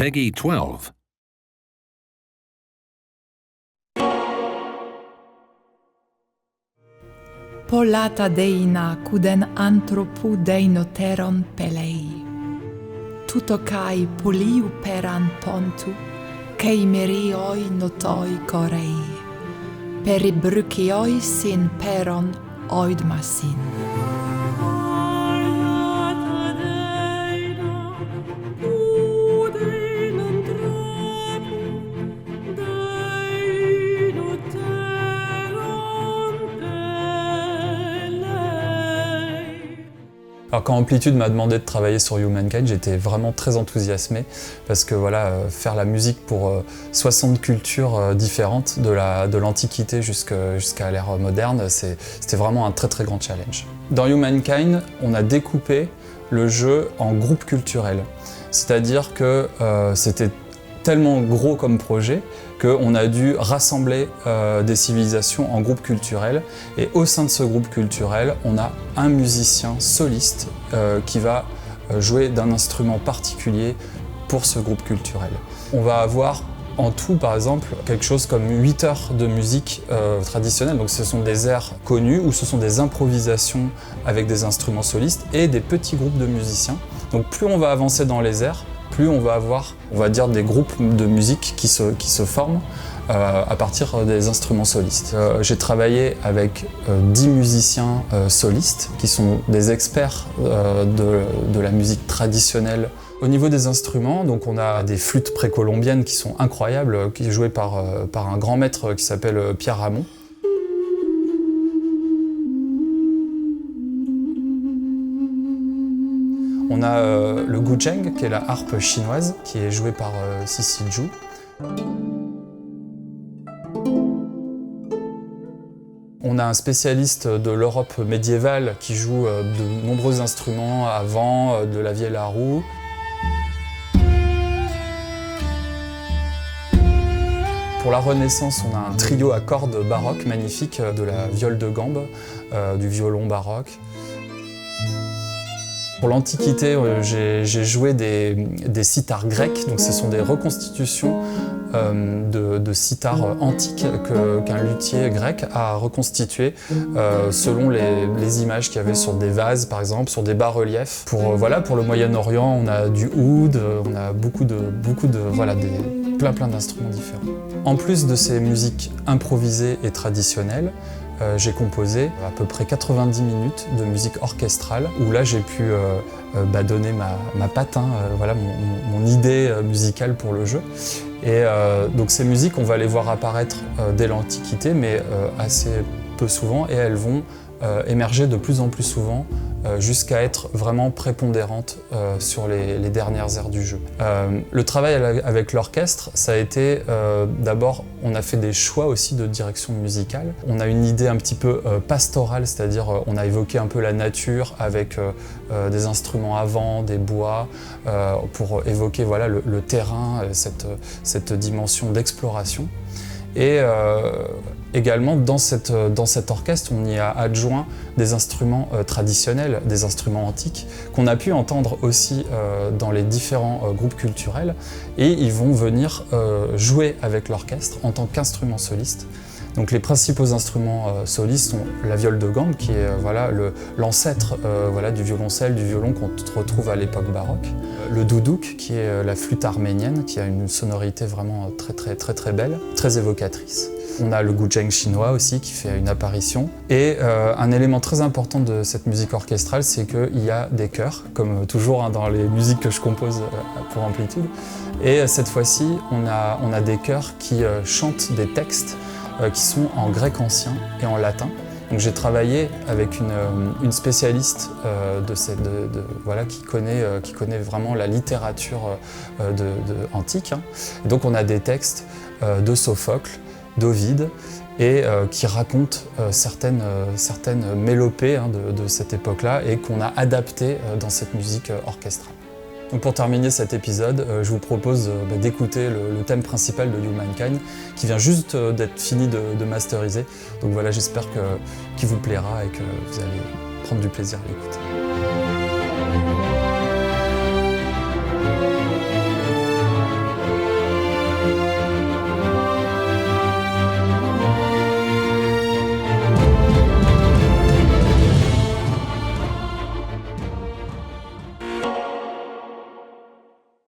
Peggy 12. Polata deina cuden anthropu deinoteron pelei. Tuto kai poliu peran pontu, kei merioi notoi corei. Peri brucioi sin peron oidmasin. Alors quand Amplitude m'a demandé de travailler sur Humankind, j'étais vraiment très enthousiasmé parce que voilà, faire la musique pour 60 cultures différentes de l'Antiquité jusqu'à l'ère moderne, c'était vraiment un très très grand challenge. Dans Humankind, on a découpé le jeu en groupes culturels, c'est-à-dire que c'était tellement gros comme projet qu'on a dû rassembler des civilisations en groupes culturels, et au sein de ce groupe culturel, on a un musicien soliste qui va jouer d'un instrument particulier pour ce groupe culturel. On va avoir en tout, par exemple, quelque chose comme 8 heures de musique traditionnelle, donc ce sont des airs connus ou ce sont des improvisations avec des instruments solistes et des petits groupes de musiciens. Donc plus on va avancer dans les airs, plus on va avoir, on va dire, des groupes de musique qui se forment à partir des instruments solistes. J'ai travaillé avec 10 musiciens solistes qui sont des experts de la musique traditionnelle. Au niveau des instruments, donc on a des flûtes précolombiennes qui sont incroyables, qui sont jouées par un grand maître qui s'appelle Pierre Ramon. On a le guzheng, qui est la harpe chinoise, qui est jouée par Cixi Zhu. On a un spécialiste de l'Europe médiévale qui joue de nombreux instruments avant, de la vielle à roue. Pour la Renaissance, on a un trio à cordes baroque magnifique, de la viole de gambe, du violon baroque. Pour l'Antiquité, j'ai joué des sitars grecs, donc ce sont des reconstitutions de sitars antiques qu'un luthier grec a reconstitué selon les images qu'il y avait sur des vases, par exemple, sur des bas-reliefs. Pour le Moyen-Orient, on a du oud, on a plein d'instruments différents. En plus de ces musiques improvisées et traditionnelles, j'ai composé à peu près 90 minutes de musique orchestrale, où là j'ai pu donner ma patte, mon idée musicale pour le jeu. Et donc ces musiques, on va les voir apparaître dès l'Antiquité, mais assez peu souvent, et elles vont émerger de plus en plus souvent jusqu'à être vraiment prépondérantes sur les dernières aires du jeu. Le travail avec l'orchestre, ça a été d'abord, on a fait des choix aussi de direction musicale. On a une idée un petit peu pastorale, c'est-à-dire on a évoqué un peu la nature avec des instruments à vent, des bois, pour évoquer le terrain, cette dimension d'exploration. Et également, dans cet orchestre, on y a adjoint des instruments traditionnels, des instruments antiques, qu'on a pu entendre aussi dans les différents groupes culturels, et ils vont venir jouer avec l'orchestre en tant qu'instruments solistes. Donc les principaux instruments solistes sont la viole de gambe, qui est l'ancêtre du violoncelle, du violon qu'on retrouve à l'époque baroque. Le doudouk, qui est la flûte arménienne, qui a une sonorité vraiment très belle, très évocatrice. On a le guzheng chinois aussi qui fait une apparition. Et un élément très important de cette musique orchestrale, c'est qu'il y a des chœurs, comme toujours dans les musiques que je compose pour Amplitude. Et cette fois-ci, on a des chœurs qui chantent des textes qui sont en grec ancien et en latin. Donc j'ai travaillé avec une spécialiste qui connaît vraiment la littérature antique. Et donc on a des textes de Sophocle, d'Ovide, et qui racontent certaines mélopées de cette époque-là et qu'on a adaptées dans cette musique orchestrale. Donc pour terminer cet épisode, je vous propose d'écouter le thème principal de Humankind, qui vient juste d'être fini de masteriser. Donc voilà, j'espère qu'il vous plaira et que vous allez prendre du plaisir à l'écouter.